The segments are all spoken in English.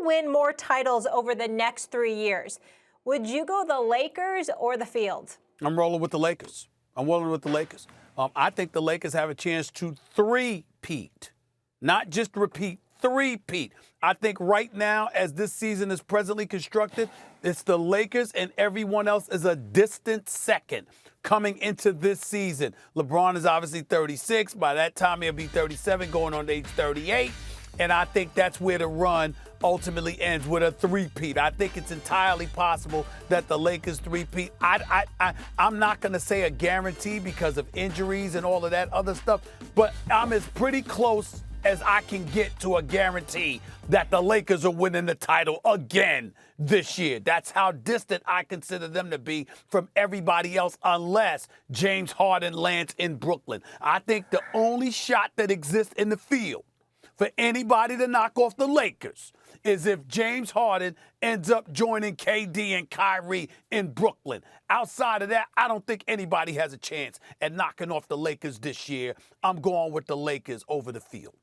win more titles over the next 3 years, would you go the Lakers or the Field? I'm rolling with the Lakers. I think the Lakers have a chance to three-peat, not just repeat, three-peat. I think right now, as this season is presently constructed, it's the Lakers and everyone else is a distant second coming into this season. LeBron is obviously 36. By that time, he'll be 37, going on to age 38. And I think that's where the run ultimately ends, with a three-peat. I think it's entirely possible that the Lakers three-peat. I'm not going to say a guarantee because of injuries and all of that other stuff, but I'm as pretty close as I can get to a guarantee that the Lakers are winning the title again this year. That's how distant I consider them to be from everybody else, unless James Harden lands in Brooklyn. I think the only shot that exists in the field for anybody to knock off the Lakers is if James Harden ends up joining KD and Kyrie in Brooklyn. Outside of that, I don't think anybody has a chance at knocking off the Lakers this year. I'm going with the Lakers over the Field.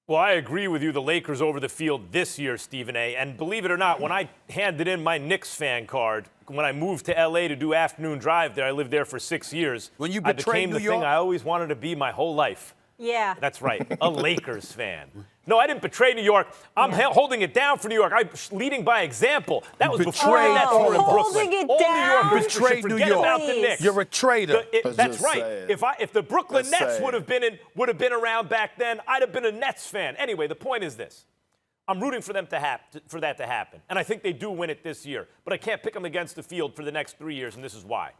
Well, I agree with you, the Lakers over the Field this year, Stephen A. And believe it or not, when I handed in my Knicks fan card, when I moved to L.A. to do afternoon drive there, I lived there for 6 years. When you I betrayed became New the York? thing I always wanted to be my whole life. Yeah. That's right, a Lakers fan. No, I didn't betray New York. I'm holding it down for New York. I'm leading by example. That was before the Nets were in Brooklyn. Holding it All down. New Yorkers Betrayed should New forget York. about the Knicks. You're a traitor. That's right. sad. If the Brooklyn That's Nets sad. would have been around back then, I'd have been a Nets fan. Anyway, the point is this. I'm rooting for them for that to happen. And I think they do win it this year. But I can't pick them against the Field for the next 3 years, and this is why.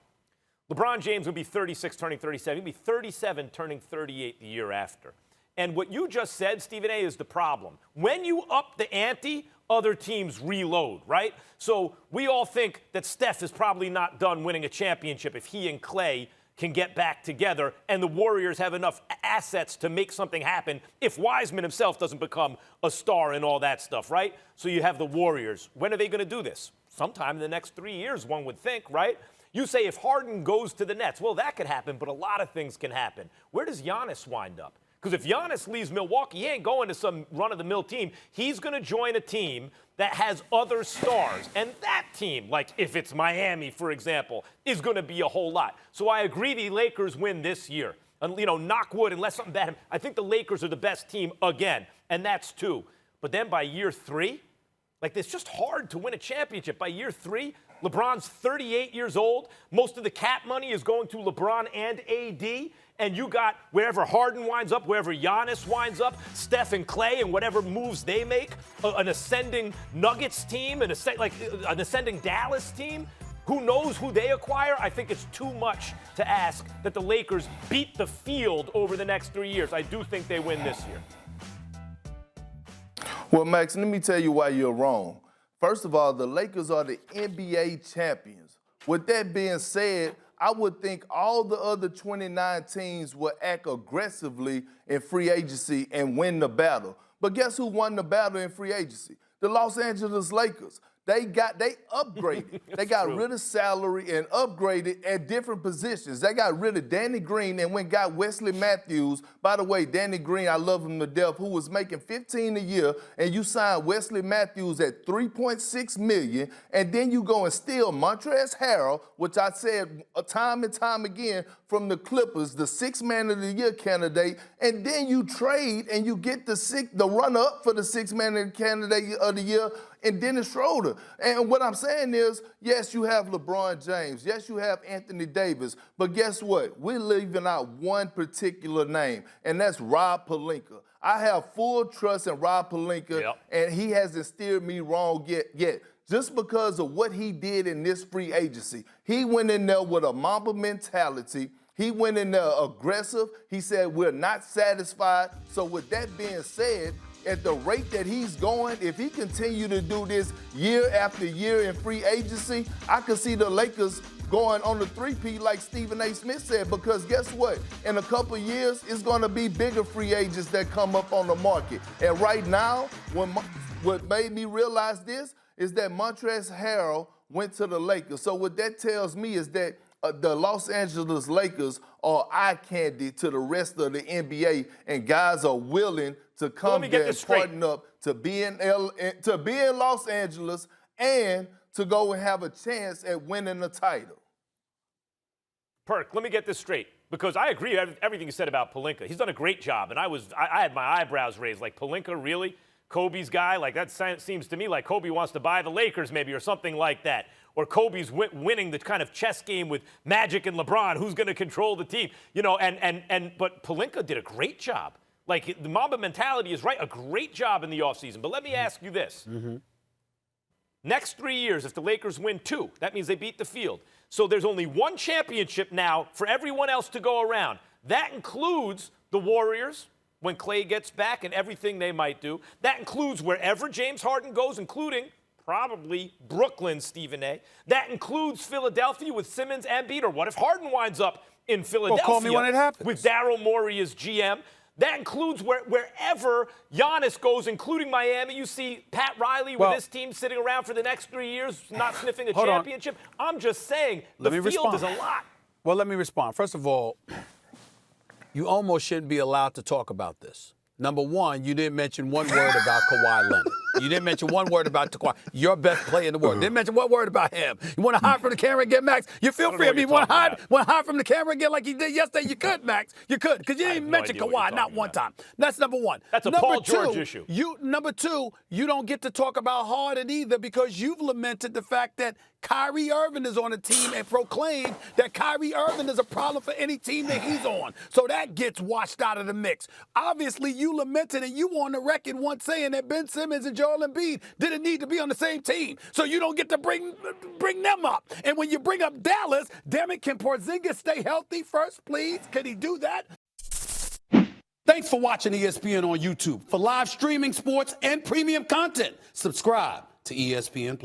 LeBron James will be 36 turning 37. He'll be 37 turning 38 the year after. And what you just said, Stephen A., is the problem. When you up the ante, other teams reload, right? So we all think that Steph is probably not done winning a championship if he and Clay can get back together, and the Warriors have enough assets to make something happen if Wiseman himself doesn't become a star and all that stuff, right? So you have the Warriors. When are they going to do this? Sometime in the next 3 years, one would think, right? You say if Harden goes to the Nets, well, that could happen, but a lot of things can happen. Where does Giannis wind up? Because if Giannis leaves Milwaukee, he ain't going to some run-of-the-mill team. He's going to join a team that has other stars. And that team, like if it's Miami, for example, is going to be a whole lot. So I agree the Lakers win this year. And, knock wood, unless something bad happens. I think the Lakers are the best team again, and that's 2. But then by year 3, it's just hard to win a championship. By year 3, LeBron's 38 years old. Most of the cap money is going to LeBron and AD. And you got wherever Harden winds up, wherever Giannis winds up, Steph and Clay and whatever moves they make, an ascending Nuggets team, an ascending Dallas team. Who knows who they acquire? I think it's too much to ask that the Lakers beat the Field over the next 3 years. I do think they win this year. Well, Max, let me tell you why you're wrong. First of all, the Lakers are the NBA champions. With that being said, I would think all the other 29 teams will act aggressively in free agency and win the battle. But guess who won the battle in free agency? The Los Angeles Lakers. They upgraded. They got rid of salary and upgraded at different positions. They got rid of Danny Green and got Wesley Matthews. By the way, Danny Green, I love him to death, who was making $15 a year, and you signed Wesley Matthews at $3.6 million, and then you go and steal Montrezl Harrell, which I said time and time again from the Clippers, the sixth man of the year candidate, and then you trade and you get the runner-up for the sixth man of the candidate of the year and Dennis Schroeder. And what I'm saying is, yes, you have LeBron James. Yes, you have Anthony Davis. But guess what? We're leaving out one particular name, and that's Rob Pelinka. I have full trust in Rob Pelinka, and he hasn't steered me wrong yet. Just because of what he did in this free agency. He went in there with a Mamba mentality. He went in there aggressive. He said, we're not satisfied. So with that being said, at the rate that he's going, if he continue to do this year after year in free agency, I could see the Lakers going on the three-peat like Stephen A. Smith said, because guess what? In a couple of years, it's going to be bigger free agents that come up on the market. And right now, what made me realize this is that Montrezl Harrell went to the Lakers. So what that tells me is that the Los Angeles Lakers are eye candy to the rest of the NBA, and guys are willing to come there and partner up to be in Los Angeles and to go and have a chance at winning the title. Perk, let me get this straight, because I agree with everything you said about Pelinka. He's done a great job, and I had my eyebrows raised. Like, Pelinka, really? Kobe's guy? Like, that seems to me like Kobe wants to buy the Lakers maybe, or something like that. Or Kobe's winning the kind of chess game with Magic and LeBron. Who's going to control the team? You know, but Pelinka did a great job. Like, the Mamba mentality is right. A great job in the offseason. But let me ask you this. Next 3 years, if the Lakers win 2, that means they beat the field. So there's only one championship now for everyone else to go around. That includes the Warriors when Klay gets back and everything they might do. That includes wherever James Harden goes, including probably Brooklyn, Stephen A. That includes Philadelphia with Simmons and Embiid. Or what if Harden winds up in Philadelphia call me when it happens. with Daryl Morey as GM? That includes wherever Giannis goes, including Miami. You see Pat Riley with his team sitting around for the next 3 years, not sniffing a championship. I'm just saying the field is a lot. Well, let me respond. First of all, you almost shouldn't be allowed to talk about this. Number one, you didn't mention one word about Kawhi Leonard. You didn't mention one word about Kawhi, your best player in the world. Didn't mention one word about him. You want to hide from the camera and get Max? You feel free. I mean, want to hide from the camera and get like you did yesterday? You could, Max. You could, because you didn't even mention Kawhi, not one time. That's number one. That's a Paul George issue. Number two, you don't get to talk about Harden either, because you've lamented the fact that Kyrie Irving is on the team and proclaimed that Kyrie Irving is a problem for any team that he's on. So that gets washed out of the mix. Obviously, you lamented and you were on the record once saying that Ben Simmons and Joel Embiid didn't need to be on the same team. So you don't get to bring them up. And when you bring up Dallas, damn it, can Porzingis stay healthy first, please? Can he do that? Thanks for watching ESPN on YouTube. For live streaming, sports, and premium content, subscribe to ESPN+.